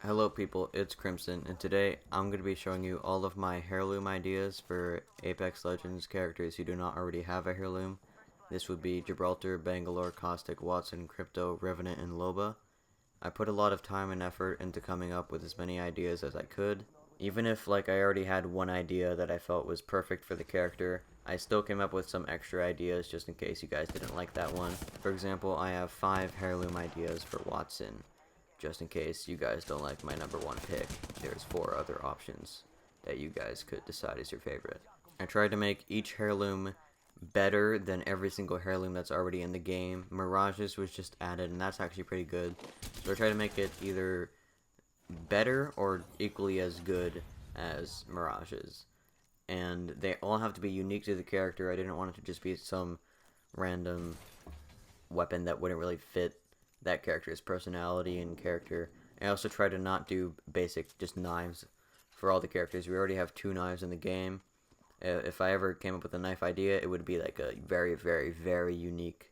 Hello people, it's Crimson, and today I'm going to be showing you all of my Heirloom ideas for Apex Legends characters who do not already have a Heirloom. This would be Gibraltar, Bangalore, Caustic, Wattson, 𝔻𝕠𝕟ℎ, Revenant, and Loba. I put a lot of time and effort into coming up with as many ideas as I could. Even if I already had one idea that I felt was perfect for the character, I still came up with some extra ideas just in case you guys didn't like that one. For example, I have 5 Heirloom ideas for Wattson. Just in case you guys don't like my number 1 pick, there's 4 other options that you guys could decide is your favorite. I tried to make each Heirloom better than every single Heirloom that's already in the game. Mirages was just added, and that's actually pretty good. So I tried to make it either better or equally as good as Mirages. And they all have to be unique to the character. I didn't want it to just be some random weapon that wouldn't really fit that character's personality and character. I also try to not do basic just knives for all the characters. We already have 2 knives in the game. If I ever came up with a knife idea, it would be like a very, very, very unique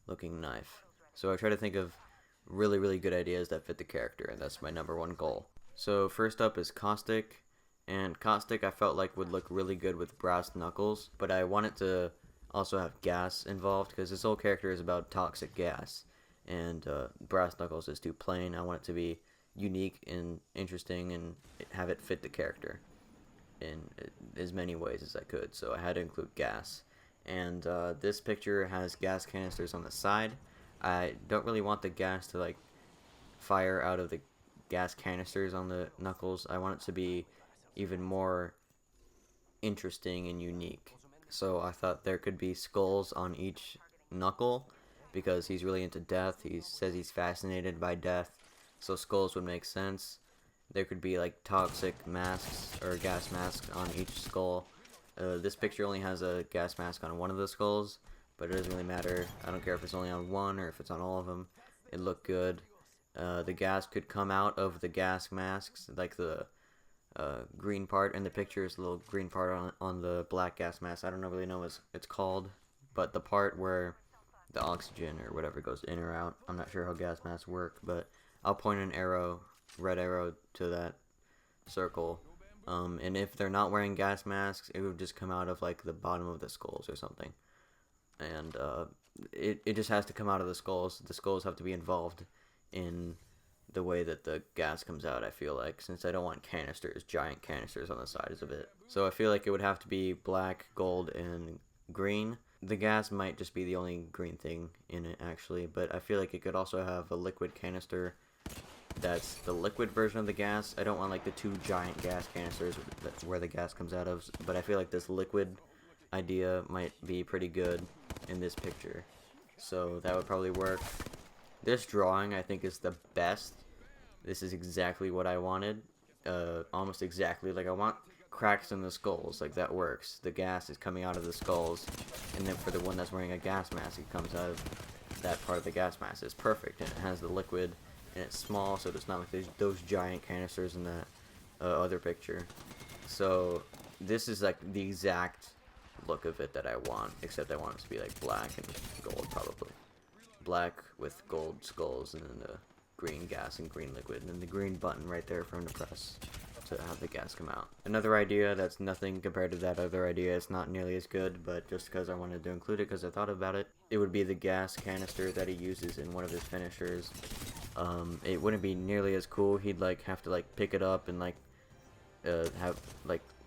looking knife. So I try to think of really, really good ideas that fit the character, and that's my number 1 goal. So first up is Caustic, and Caustic I felt like would look really good with brass knuckles, but I wanted to also have gas involved because this whole character is about toxic gas. And brass knuckles is too plain. I want it to be unique and interesting and have it fit the character in as many ways as I could. So I had to include gas. And this picture has gas canisters on the side. I don't really want the gas to fire out of the gas canisters on the knuckles. I want it to be even more interesting and unique. So I thought there could be skulls on each knuckle, because he's really into death. He says he's fascinated by death, so skulls would make sense. There could be toxic masks or gas masks on each skull. This picture only has a gas mask on one of the skulls, but it doesn't really matter. I don't care if it's only on one or if it's on all of them. It looked good. The gas could come out of the gas masks, like the green part in the picture is a little green part on the black gas mask. I don't really know what it's called, but the part where the oxygen or whatever goes in or out. I'm not sure how gas masks work, but I'll point an arrow, red arrow, to that circle. And if they're not wearing gas masks, it would just come out of the bottom of the skulls or something. And it just has to come out of the skulls. The skulls have to be involved in the way that the gas comes out, I feel like, since I don't want canisters, giant canisters on the sides of it. So I feel like it would have to be black, gold, and green. The gas might just be the only green thing in it, actually, but I feel like it could also have a liquid canister that's the liquid version of the gas. I don't want the 2 giant gas canisters where the gas comes out of, but I feel like this liquid idea might be pretty good in this picture. So that would probably work. This drawing I think is the best. This is exactly what I wanted. Almost exactly. I want cracks in the skulls, that works. The gas is coming out of the skulls, and then for the one that's wearing a gas mask, it comes out of that part of the gas mask. It's perfect, and it has the liquid, and it's small, so it's not like those giant canisters in that other picture. So this is the exact look of it that I want, except I want it to be black and gold, probably. Black with gold skulls, and then the green gas and green liquid, and then the green button right there for him to press to have the gas come out. Another idea that's nothing compared to that other idea. It's not nearly as good, but just because I wanted to include it because I thought about it, it would be the gas canister that he uses in one of his finishers. It wouldn't be nearly as cool. He'd have to pick it up and have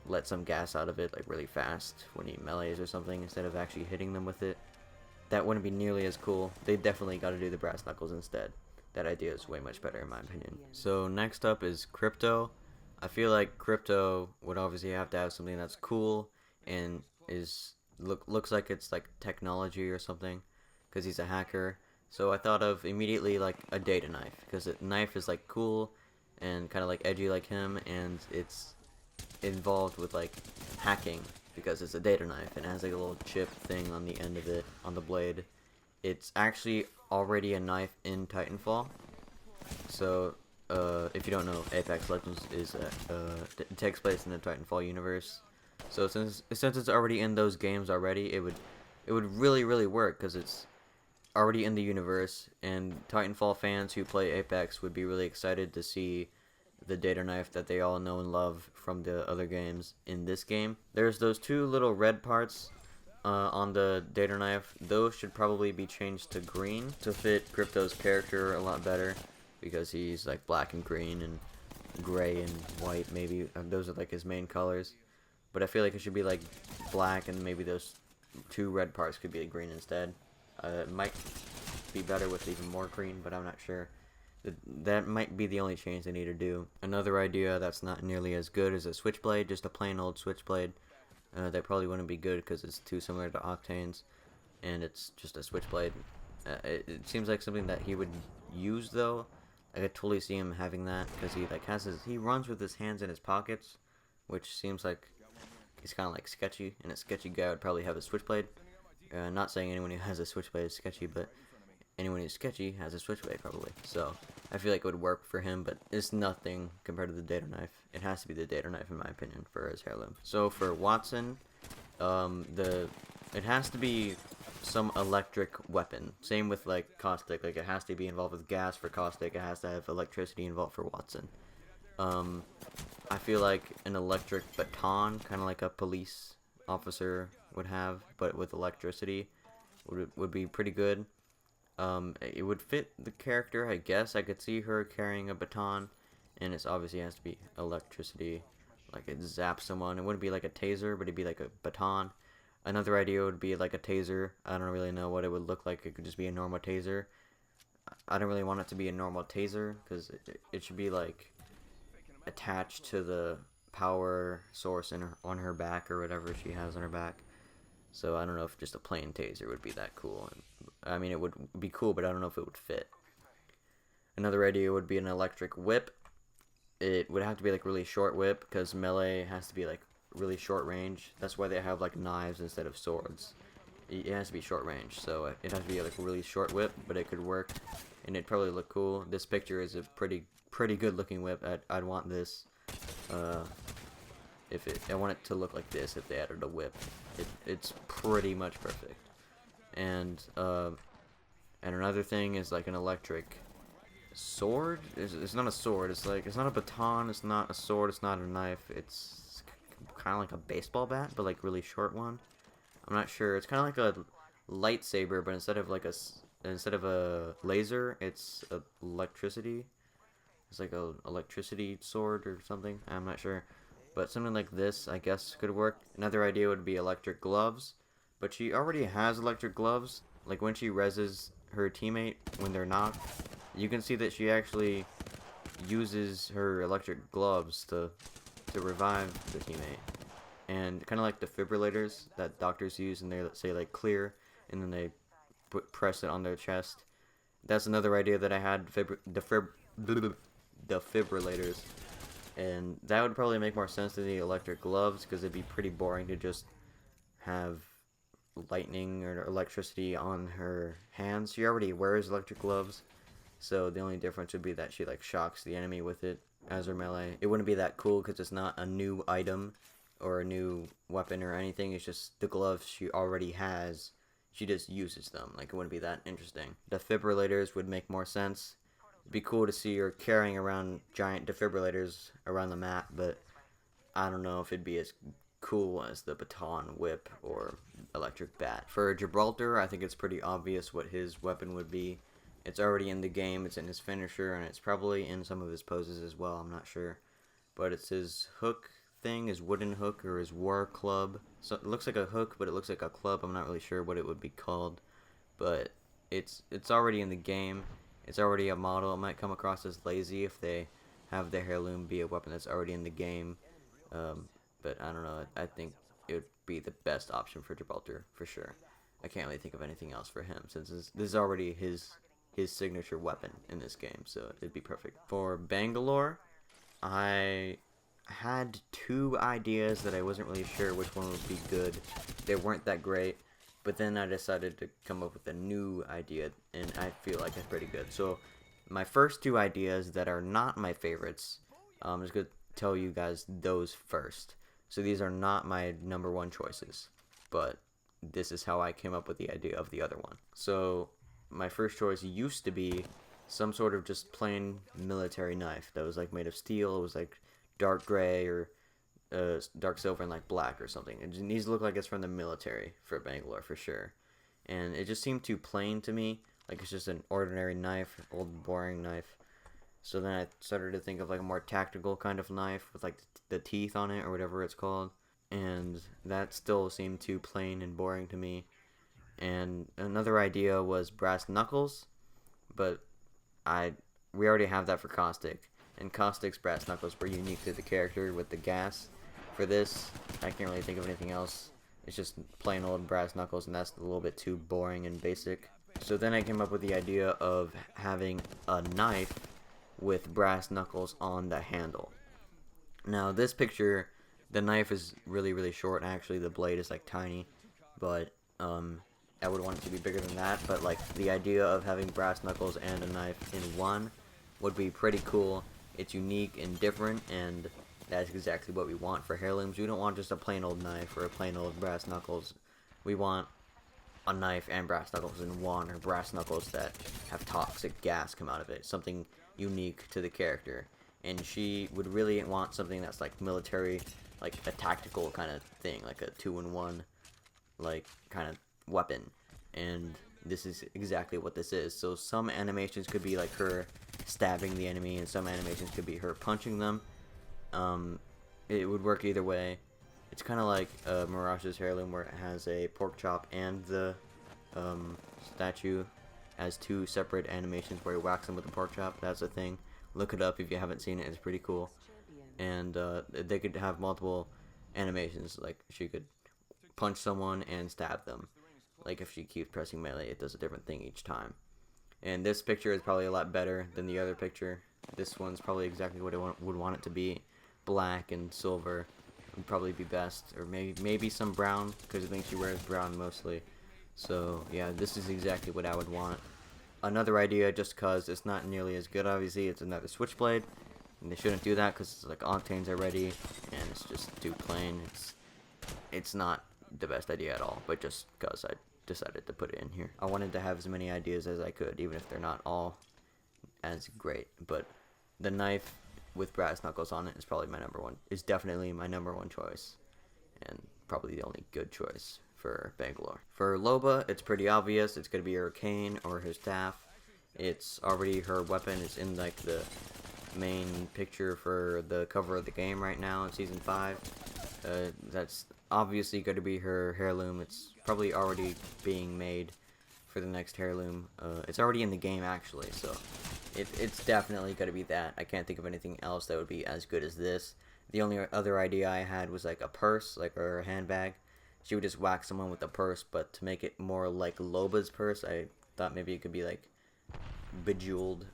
let some gas out of it really fast when he melees or something, instead of actually hitting them with it. That wouldn't be nearly as cool. They definitely got to do the brass knuckles instead. That idea is way much better in my opinion. So next up is 𝔻𝕠𝕟. I feel like 𝔻𝕠𝕟 would obviously have to have something that's cool and looks like it's technology or something, because he's a hacker. So I thought of immediately a data knife, because a knife is cool and kind of edgy like him, and it's involved with hacking because it's a data knife and it has a little chip thing on the end of it on the blade. It's actually already a knife in Titanfall. So if you don't know, Apex Legends it takes place in the Titanfall universe. So since it's already in those games already, it would really work, because it's already in the universe, and Titanfall fans who play Apex would be really excited to see the data knife that they all know and love from the other games in this game. There's those two little red parts on the data knife. Those should probably be changed to green to fit Crypto's character a lot better, because he's like black and green and gray and white, maybe. Those are like his main colors. But I feel like it should be like black, and maybe those two red parts could be like green instead. It might be better with even more green, but I'm not sure. That might be the only change they need to do. Another idea that's not nearly as good is a switchblade, just a plain old switchblade. That probably wouldn't be good because it's too similar to Octane's, and it's just a switchblade. It seems like something that he would use though. I could totally see him having that, because he runs with his hands in his pockets, which seems like he's kind of like sketchy, and a sketchy guy would probably have a switchblade. Not saying anyone who has a switchblade is sketchy, but anyone who's sketchy has a switchblade probably. So I feel like it would work for him, but it's nothing compared to the data knife. It has to be the data knife in my opinion for his heirloom. So for Wattson, it has to be some electric weapon. Same with like Caustic. Like it has to be involved with gas for Caustic. It has to have electricity involved for Wattson. I feel like an electric baton, kind of like a police officer would have, but with electricity, would be pretty good. It would fit the character, I guess. I could see her carrying a baton, and it obviously has to be electricity, like it zaps someone. It wouldn't be like a taser, but it'd be like a baton. Another idea would be like a taser. I don't really know what it would look like. It could just be a normal taser. I don't really want it to be a normal taser, because it should be like attached to the power source on her back, or whatever she has on her back. So I don't know if just a plain taser would be that cool. I mean, it would be cool, but I don't know if it would fit. Another idea would be an electric whip. It would have to be like really short whip, because melee has to be like really short range. That's why they have like knives instead of swords. It has to be short range, so it has to be like a really short whip, but it could work, and it'd probably look cool. This picture is a pretty good looking whip. I'd want this. I want it to look like this if they added a whip. It's pretty much perfect. And another thing is like an electric sword. It's not a sword. It's not a baton. It's not a sword. It's not a knife. It's kind of like a baseball bat, but like really short one. I'm not sure. It's kind of like a lightsaber, but instead of a laser, it's electricity. It's like a electricity sword or something. I'm not sure. But something like this, I guess, could work. Another idea would be electric gloves. But she already has electric gloves. Like when she reses her teammate when they're knocked, you can see that she actually uses her electric gloves to revive the teammate. And kind of like defibrillators that doctors use, and they say like clear, and then they press it on their chest. That's another idea that I had, defibrillators. And that would probably make more sense than the electric gloves, because it'd be pretty boring to just have lightning or electricity on her hands. She already wears electric gloves, so the only difference would be that she like shocks the enemy with it as her melee. It wouldn't be that cool because it's not a new item or a new weapon or anything. It's just the gloves she already has. She just uses them. Like, it wouldn't be that interesting. Defibrillators would make more sense. It'd be cool to see her carrying around giant defibrillators around the map, but I don't know if it'd be as cool as the baton, whip, or electric bat. For Gibraltar, I think it's pretty obvious what his weapon would be. It's already in the game, it's in his finisher, and it's probably in some of his poses as well, I'm not sure. But it's his hook thing, his wooden hook, or his war club. So it looks like a hook, but it looks like a club. I'm not really sure what it would be called. But it's already in the game. It's already a model. It might come across as lazy if they have the heirloom be a weapon that's already in the game. But I don't know. I think it would be the best option for Gibraltar, for sure. I can't really think of anything else for him, since this is already his signature weapon in this game, so it'd be perfect. For Bangalore, I had two ideas that I wasn't really sure which one would be good. They weren't that great, but then I decided to come up with a new idea, and I feel like it's pretty good. So my first two ideas that are not my favorites, I'm just going to tell you guys those first. So these are not my number one choices, but this is how I came up with the idea of the other one. So my first choice used to be some sort of just plain military knife that was like made of steel. It was like dark gray or dark silver and like black or something. It just needs to look like it's from the military for Bangalore for sure. And it just seemed too plain to me, like it's just an ordinary knife, old boring knife. So then I started to think of like a more tactical kind of knife with like the teeth on it or whatever it's called, and that still seemed too plain and boring to me. And another idea was brass knuckles, but we already have that for Caustic, and Caustic's brass knuckles were unique to the character with the gas. For this, I can't really think of anything else. It's just plain old brass knuckles, and that's a little bit too boring and basic. So then I came up with the idea of having a knife with brass knuckles on the handle. Now this picture, the knife is really short, and actually the blade is like tiny, but I would want it to be bigger than that. But like the idea of having brass knuckles and a knife in one would be pretty cool. It's unique and different, and that's exactly what we want for Heirlooms. We don't want just a plain old knife or a plain old brass knuckles. We want a knife and brass knuckles in one, or brass knuckles that have toxic gas come out of it. Something unique to the character. And she would really want something that's like military, like a tactical kind of thing, like a 2-in-1 like kind of weapon. And this is exactly what this is. So some animations could be like her stabbing the enemy, and some animations could be her punching them. It would work either way. It's kind of like Mirage's Heirloom, where it has a pork chop and the statue has two separate animations where you wax them with the pork chop. That's a thing. Look it up if you haven't seen it. It's pretty cool. And they could have multiple animations. Like she could punch someone and stab them. Like if she keeps pressing melee, it does a different thing each time. And this picture is probably a lot better than the other picture. This one's probably exactly what I would want it to be. Black and silver would probably be best, or maybe some brown, because I think she wears brown mostly. So yeah, this is exactly what I would want. Another idea, just cause it's not nearly as good, obviously, it's another switchblade, and they shouldn't do that because it's like Octane's already, and it's just too plain. It's not the best idea at all, but just cause I decided to put it in here. I wanted to have as many ideas as I could, even if they're not all as great. But the knife with brass knuckles on it is probably is definitely my number one choice, and probably the only good choice for Bangalore. For Loba, it's pretty obvious. It's going to be her cane or her staff. It's already her weapon. It's in like the main picture for the cover of the game right now in Season 5. That's obviously going to be her heirloom. It's probably already being made for the next heirloom. It's already in the game actually, so it's definitely going to be that. I can't think of anything else that would be as good as this. The only other idea I had was like a purse, like her handbag. She would just whack someone with a purse, but to make it more like Loba's purse, I thought maybe it could be like a bejeweled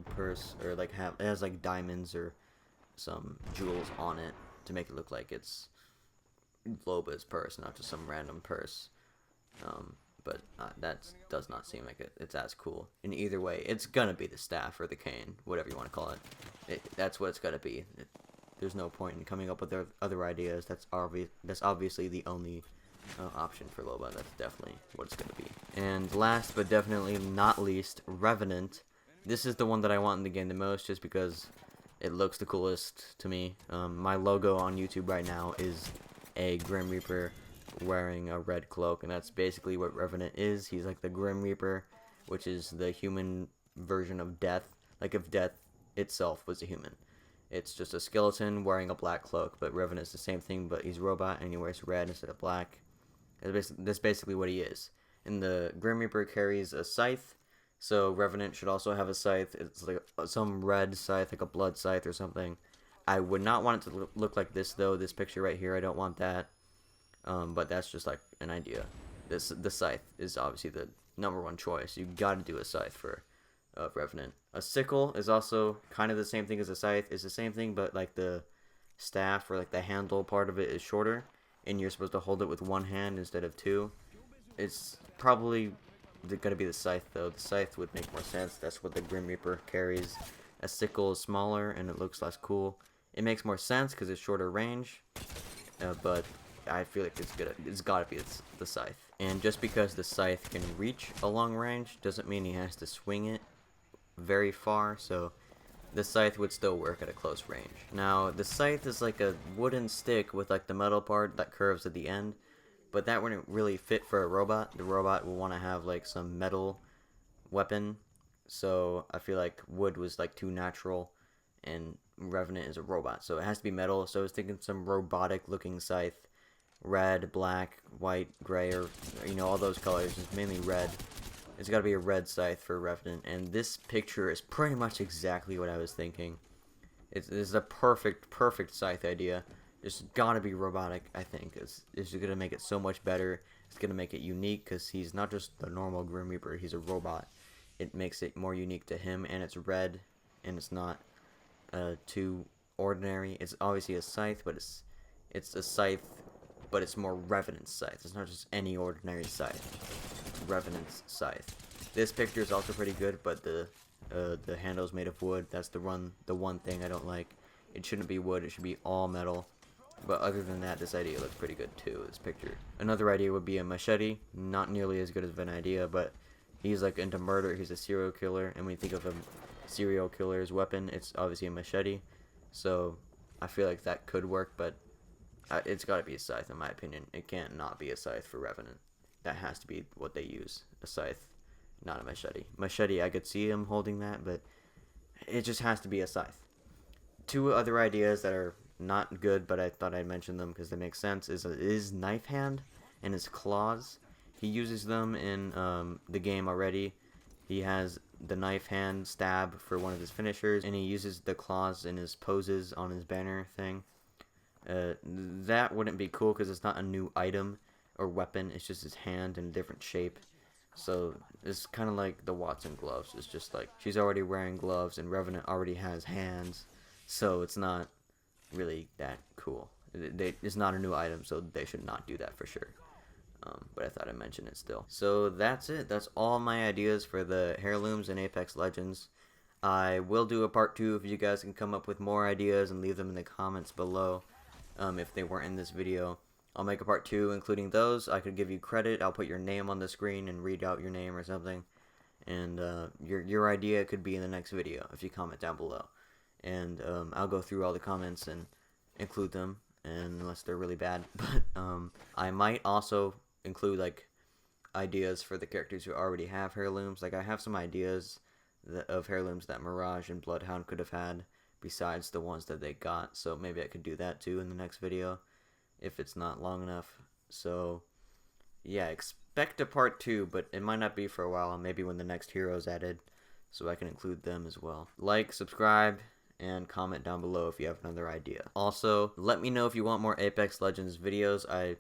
purse, or like it has like diamonds or some jewels on it to make it look like it's Loba's purse, not just some random purse. But that does not seem like it's as cool. In either way, it's gonna be the staff or the cane, whatever you want to call it. That's what it's gonna be. There's no point in coming up with other ideas. That's obviously the only option for Loba. That's definitely what it's gonna be. And last but definitely not least, Revenant. This is the one that I want in the game the most, just because it looks the coolest to me. My logo on YouTube right now is a Grim Reaper wearing a red cloak, and that's basically what Revenant is. He's like the Grim Reaper, which is the human version of death. Like if death itself was a human. It's just a skeleton wearing a black cloak, but Revenant's the same thing, but he's a robot and he wears red instead of black. That's basically what he is. And the Grim Reaper carries a scythe, so Revenant should also have a scythe. It's like some red scythe, like a blood scythe or something. I would not want it to look like this though, this picture right here. I don't want that. But that's just like an idea. The scythe is obviously the number one choice. You gotta do a scythe for Revenant. A sickle is also kind of the same thing as a scythe. It's the same thing, but like the staff or like the handle part of it is shorter, and you're supposed to hold it with one hand instead of two. It's probably gonna be the scythe though. The scythe would make more sense. That's what the Grim Reaper carries. A sickle is smaller and it looks less cool. It makes more sense because it's shorter range, but I feel like it's gotta be the scythe. And just because the scythe can reach a long range doesn't mean he has to swing it very far, so the Scythe would still work at a close range. Now, the Scythe is like a wooden stick with like the metal part that curves at the end, but that wouldn't really fit for a robot. The robot would want to have like some metal weapon, so I feel like wood was like too natural, and Revenant is a robot, so it has to be metal. So I was thinking some robotic looking Scythe, red, black, white, gray, or all those colors. It's mainly red. It's got to be a red Scythe for Revenant, and this picture is pretty much exactly what I was thinking. It's a perfect Scythe idea. It's got to be robotic, I think. It's going to make it so much better. It's going to make it unique, because he's not just the normal Grim Reaper, he's a robot. It makes it more unique to him, and it's red, and it's not too ordinary. It's obviously a Scythe, but it's a Scythe, but it's more Revenant Scythe. It's not just any ordinary Scythe. It's Revenant's Scythe. This picture is also pretty good, but the handle's made of wood. That's the one thing I don't like. It shouldn't be wood. It should be all metal. But other than that, this idea looks pretty good too, this picture. Another idea would be a machete. Not nearly as good as an idea, but he's like into murder. He's a serial killer, and when you think of a serial killer's weapon, it's obviously a machete. So I feel like that could work, but it's got to be a Scythe in my opinion. It can't not be a Scythe for Revenant. That has to be what they use, a Scythe, not a machete. Machete, I could see him holding that, but it just has to be a Scythe. Two other ideas that are not good, but I thought I'd mention them because they make sense, is knife hand and his claws. He uses them in the game already. He has the knife hand stab for one of his finishers, and he uses the claws in his poses on his banner thing. That wouldn't be cool because it's not a new item or weapon. It's just his hand in a different shape. So it's kind of like the Wattson gloves. It's just like she's already wearing gloves, and Revenant already has hands, so it's not really that cool. It's not a new item, so they should not do that for sure. But I thought I'd mention it still. So that's it. That's all my ideas for the Heirlooms and Apex Legends. I will do a part 2 if you guys can come up with more ideas and leave them in the comments below. If they weren't in this video, I'll make a part 2 including those. I could give you credit. I'll put your name on the screen and read out your name or something. And your idea could be in the next video if you comment down below. And I'll go through all the comments and include them, and unless they're really bad. But I might also include like ideas for the characters who already have Heirlooms. Like I have some ideas of Heirlooms that Mirage and Bloodhound could have had besides the ones that they got, so maybe I could do that too in the next video if it's not long enough. So yeah, expect a part 2, but it might not be for a while. Maybe when the next hero's added, so I can include them as well. Like, subscribe, and comment down below if you have another idea. Also, let me know if you want more Apex Legends videos. I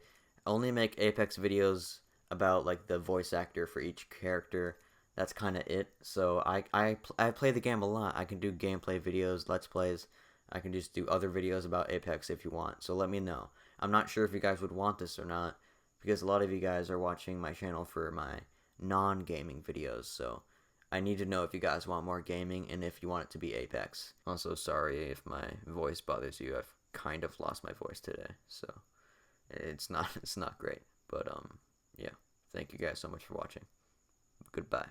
only make Apex videos about like the voice actor for each character. That's kind of it. So I play the game a lot. I can do gameplay videos, let's plays. I can just do other videos about Apex if you want. So let me know. I'm not sure if you guys would want this or not, because a lot of you guys are watching my channel for my non-gaming videos. So I need to know if you guys want more gaming and if you want it to be Apex. Also, sorry if my voice bothers you. I've kind of lost my voice today, so it's not great. But yeah, thank you guys so much for watching. Goodbye.